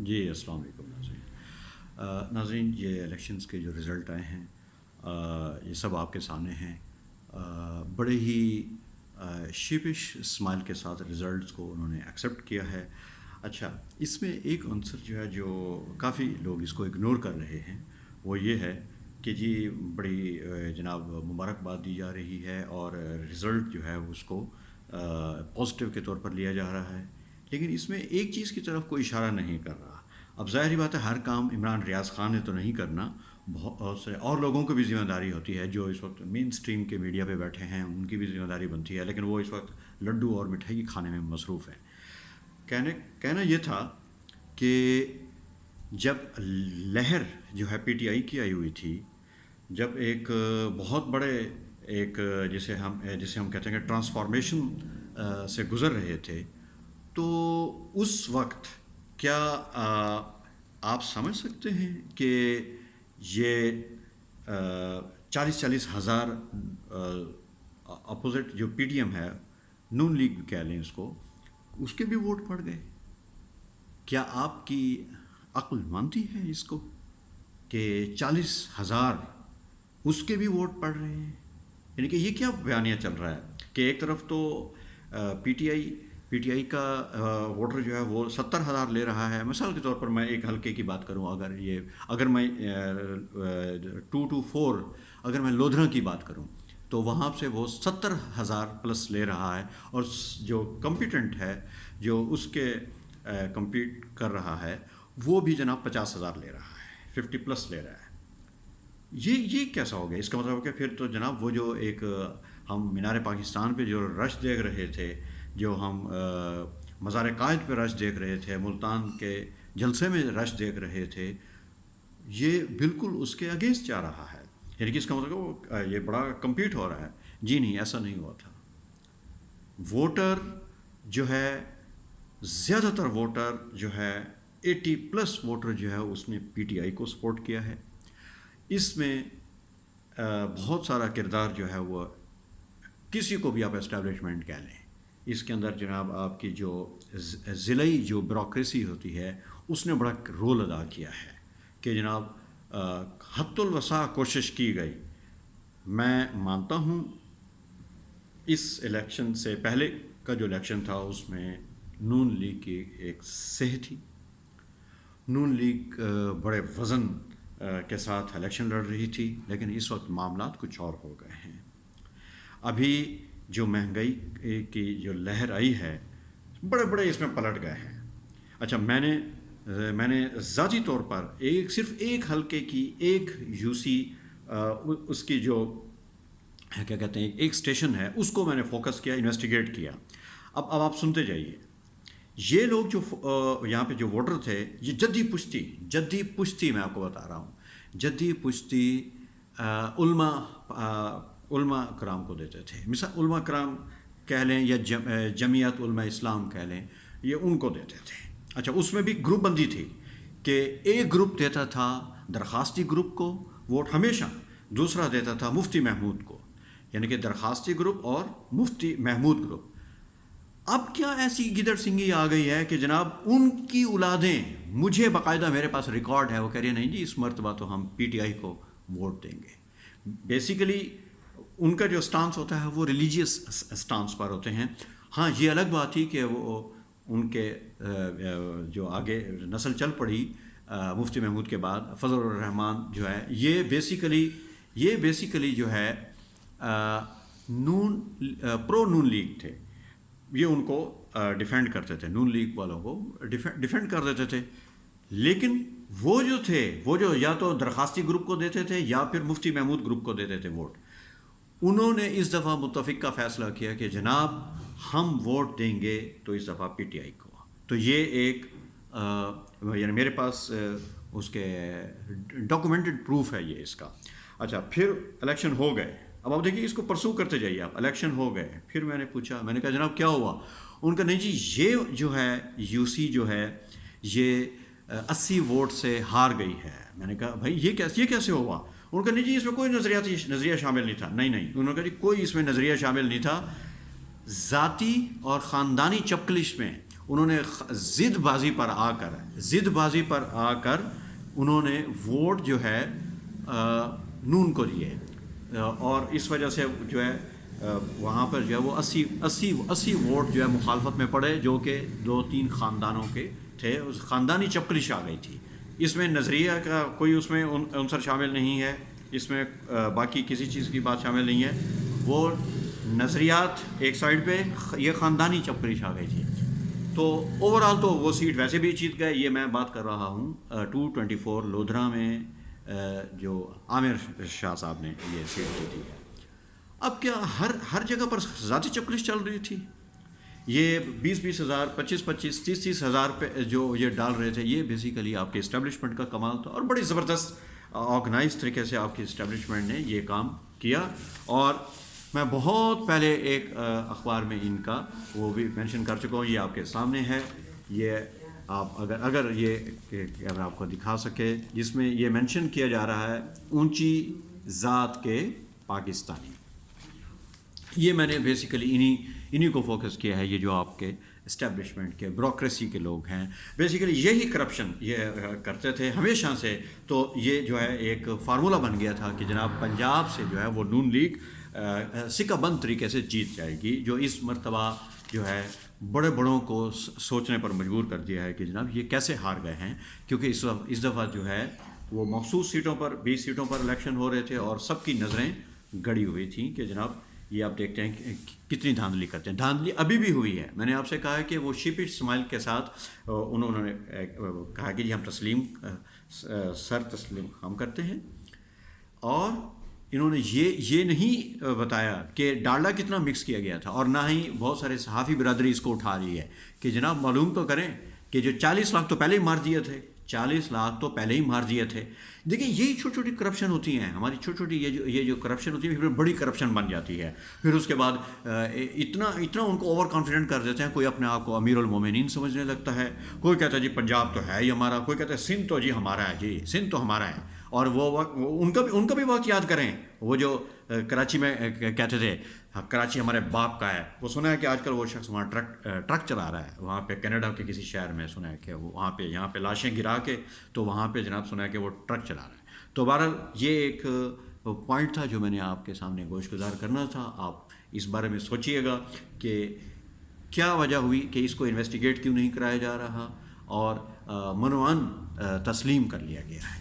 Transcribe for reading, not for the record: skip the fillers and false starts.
جی السلام علیکم ناظرین. ناظرین یہ الیکشنز کے جو رزلٹ آئے ہیں یہ سب آپ کے سامنے ہیں. بڑے ہی شیپش اسمائل کے ساتھ رزلٹس کو انہوں نے ایکسیپٹ کیا ہے. اچھا اس میں ایک عنصر جو ہے جو کافی لوگ اس کو اگنور کر رہے ہیں وہ یہ ہے کہ جی بڑی جناب مبارکباد دی جا رہی ہے اور رزلٹ جو ہے اس کو پازیٹیو کے طور پر لیا جا رہا ہے. لیکن اس میں ایک چیز کی طرف کوئی اشارہ نہیں کر رہا. اب ظاہری بات ہے ہر کام عمران ریاض خان نے تو نہیں کرنا, بہت سے اور لوگوں کو بھی ذمہ داری ہوتی ہے جو اس وقت مین اسٹریم کے میڈیا پہ بیٹھے ہیں, ان کی بھی ذمہ داری بنتی ہے, لیکن وہ اس وقت لڈو اور مٹھائی کھانے میں مصروف ہیں. کہنا یہ تھا کہ جب لہر جو ہے پی ٹی آئی کی آئی ہوئی تھی, جب ایک بہت بڑے ایک جسے ہم کہتے ہیں کہ ٹرانسفارمیشن سے گزر رہے تھے, تو اس وقت کیا آپ سمجھ سکتے ہیں کہ یہ 40 ہزار اپوزٹ جو پی ٹی ایم ہے, نون لیگ کہہ لیں اس کو, اس کے بھی ووٹ پڑ گئے؟ کیا آپ کی عقل مانتی ہے اس کو کہ 40,000 اس کے بھی ووٹ پڑ رہے ہیں؟ یعنی کہ یہ کیا بیانیہ چل رہا ہے کہ ایک طرف تو پی ٹی آئی کا ووٹر جو ہے وہ 70,000 لے رہا ہے. مثال کے طور پر میں ایک حلقے کی بات کروں, اگر میں 2 to 4 اگر میں لودھرا کی بات کروں تو وہاں سے وہ 70,000 پلس لے رہا ہے, اور جو کمپیٹنٹ ہے جو اس کے کمپیٹ کر رہا ہے وہ بھی جناب 50,000 لے رہا ہے, 50 پلس لے رہا ہے. یہ کیسا ہو گیا؟ اس کا مطلب ہے کہ پھر تو جناب وہ جو ایک ہم مینار پاکستان پہ جو رش دیکھ رہے تھے, جو ہم مزار قائد پہ رش دیکھ رہے تھے, ملتان کے جلسے میں رش دیکھ رہے تھے, یہ بالکل اس کے اگینسٹ جا رہا ہے. یعنی کہ اس کا مطلب یہ بڑا کمپیٹ ہو رہا ہے. جی نہیں, ایسا نہیں ہوا تھا. ووٹر جو ہے, زیادہ تر ووٹر جو ہے 80 پلس ووٹر جو ہے اس نے پی ٹی آئی کو سپورٹ کیا ہے. اس میں بہت سارا کردار جو ہے وہ کسی کو بھی آپ اسٹیبلشمنٹ کہہ لیں, اس کے اندر جناب آپ کی جو ضلعی جو بیوروکریسی ہوتی ہے اس نے بڑا رول ادا کیا ہے کہ جناب حد الوسع کوشش کی گئی. میں مانتا ہوں اس الیکشن سے پہلے کا جو الیکشن تھا اس میں نون لیگ کی ایک صحیح تھی. نون لیگ بڑے وزن کے ساتھ الیکشن لڑ رہی تھی, لیکن اس وقت معاملات کچھ اور ہو گئے ہیں. ابھی جو مہنگائی کی جو لہر آئی ہے, بڑے اس میں پلٹ گئے ہیں. اچھا میں نے ذاتی طور پر صرف ایک حلقے کی ایک یو سی اس کی جو کیا کہتے ہیں ایک اسٹیشن ہے اس کو میں نے فوکس کیا, انویسٹیگیٹ کیا. اب آپ سنتے جائیے. یہ لوگ جو یہاں پہ جو ووٹر تھے, یہ جدی پشتی میں آپ کو بتا رہا ہوں, جدی پشتی علماء کرام کو دیتے تھے. مثال علماء کرام کہہ لیں یا جمعیت علماء اسلام کہہ لیں, یہ ان کو دیتے تھے. اچھا اس میں بھی گروپ بندی تھی کہ ایک گروپ دیتا تھا درخواستی گروپ کو ووٹ ہمیشہ, دوسرا دیتا تھا مفتی محمود کو. یعنی کہ درخواستی گروپ اور مفتی محمود گروپ. اب کیا ایسی گدڑ سنگی آ گئی ہے کہ جناب ان کی اولادیں, مجھے باقاعدہ میرے پاس ریکارڈ ہے, وہ کہہ رہی ہیں نہیں جی اس مرتبہ تو ہم پی ٹی آئی کو ووٹ دیں گے. بیسیکلی ان کا جو سٹانس ہوتا ہے وہ ریلیجیس سٹانس پر ہوتے ہیں. ہاں یہ الگ بات تھی کہ وہ ان کے جو آگے نسل چل پڑی مفتی محمود کے بعد, فضل الرحمان جو ہے, یہ بیسیکلی جو ہے پرو نون لیگ تھے. یہ ان کو ڈیفینڈ کرتے تھے, نون لیگ والوں کو ڈیفینڈ کر دیتے تھے. لیکن وہ جو تھے وہ جو یا تو درخواستی گروپ کو دیتے تھے یا پھر مفتی محمود گروپ کو دیتے تھے ووٹ, انہوں نے اس دفعہ متفق کا فیصلہ کیا کہ جناب ہم ووٹ دیں گے تو اس دفعہ پی ٹی آئی کو. تو یہ ایک یعنی میرے پاس اس کے ڈاکومنٹڈ پروف ہے یہ اس کا. اچھا پھر الیکشن ہو گئے. اب آپ دیکھیے اس کو پرسو کرتے جائیے آپ. الیکشن ہو گئے, پھر میں نے پوچھا, میں نے کہا جناب کیا ہوا؟ ان کا نہیں جی یہ جو ہے یو سی جو ہے یہ 80 ووٹ سے ہار گئی ہے. میں نے کہا بھائی یہ کیسے ہوا؟ ان کا نہیں جی اس میں کوئی نظریہ شامل نہیں تھا. نہیں انہوں نے کہا جی کوئی اس میں نظریہ شامل نہیں تھا. ذاتی اور خاندانی چپکلش میں انہوں نے ضد بازی پر آ کر انہوں نے ووٹ جو ہے نون کو دیے، اور اس وجہ سے جو ہے وہاں پر جو ہے وہ 80 ووٹ جو ہے مخالفت میں پڑے، جو کہ 2-3 خاندانوں کے تھے. اس خاندانی چپکلش آ گئی تھی. اس میں نظریہ کا کوئی اس میں عنصر شامل نہیں ہے، اس میں باقی کسی چیز کی بات شامل نہیں ہے. وہ نظریات ایک سائڈ پہ، یہ خاندانی چپکلش آ گئی تھی. تو اوورآل تو وہ سیٹ ویسے بھی جیت گئے. یہ میں بات کر رہا ہوں 224 لودھرا میں جو عامر شاہ صاحب نے یہ سیٹ جیتی ہے. اب کیا ہر جگہ پر ذاتی چپکلش چل رہی تھی؟ یہ 20 ہزار، 25 30 ہزار پہ جو یہ ڈال رہے تھے، یہ بیسیکلی آپ کے اسٹیبلشمنٹ کا کمال تھا، اور بڑی زبردست آرگنائز طریقے سے آپ کی اسٹیبلشمنٹ نے یہ کام کیا. اور میں بہت پہلے ایک اخبار میں ان کا وہ بھی مینشن کر چکا ہوں، یہ آپ کے سامنے ہے. یہ آپ اگر یہ آپ کو دکھا سکے، جس میں یہ مینشن کیا جا رہا ہے اونچی ذات کے پاکستانی. یہ میں نے بیسیکلی انہی کو فوکس کیا ہے. یہ جو آپ کے اسٹیبلشمنٹ کے بیوروکریسی کے لوگ ہیں، بیسیکلی یہی کرپشن یہ کرتے تھے ہمیشہ سے. تو یہ جو ہے ایک فارمولہ بن گیا تھا کہ جناب پنجاب سے جو ہے وہ نون لیگ سکہ بند طریقے سے جیت جائے گی، جو اس مرتبہ جو ہے بڑوں کو سوچنے پر مجبور کر دیا ہے کہ جناب یہ کیسے ہار گئے ہیں. کیونکہ اس دفعہ جو ہے وہ مخصوص سیٹوں پر 20 سیٹوں پر الیکشن ہو رہے تھے، اور سب کی نظریں گڑی ہوئی تھیں کہ جناب یہ آپ دیکھتے ہیں کہ کتنی دھاندلی کرتے ہیں. دھاندلی ابھی بھی ہوئی ہے. میں نے آپ سے کہا ہے کہ وہ شپش اسمائل کے ساتھ انہوں نے کہا کہ جی ہم سر تسلیم ہم کرتے ہیں. اور انہوں نے یہ نہیں بتایا کہ ڈالڈا کتنا مکس کیا گیا تھا، اور نہ ہی بہت سارے صحافی برادری اس کو اٹھا رہی ہے کہ جناب معلوم تو کریں کہ جو 40 لاکھ تو پہلے ہی مار دیے تھے. 40 لاکھ تو پہلے ہی مار دیے تھے. دیکھیں یہی چھوٹی چھوٹی کرپشن ہوتی ہیں ہماری، چھوٹی یہ جو کرپشن ہوتی ہے پھر بڑی کرپشن بن جاتی ہے. پھر اس کے بعد اتنا ان کو اوور کانفیڈنٹ کر دیتے ہیں. کوئی اپنے آپ کو امیر المومنین سمجھنے لگتا ہے، کوئی کہتا ہے جی پنجاب تو ہے ہی ہمارا، کوئی کہتا ہے سندھ تو جی ہمارا ہے، جی سندھ تو ہمارا ہے. اور وہ وقت ان کا بھی وقت یاد کریں، وہ جو کراچی میں کہتے تھے کراچی ہمارے باپ کا ہے. وہ سنا ہے کہ آج کل وہ شخص وہاں ٹرک چلا رہا ہے، وہاں پہ کینیڈا کے کسی شہر میں سنا ہے کہ وہ وہاں پہ یہاں پہ لاشیں گرا کے تو وہاں پہ جناب سنا ہے کہ وہ ٹرک چلا رہا ہے. تو بہرحال یہ ایک پوائنٹ تھا جو میں نے آپ کے سامنے گوش گزار کرنا تھا. آپ اس بارے میں سوچئے گا کہ کیا وجہ ہوئی کہ اس کو انویسٹیگیٹ کیوں نہیں کرایا جا رہا، اور منوان تسلیم کر لیا گیا ہے.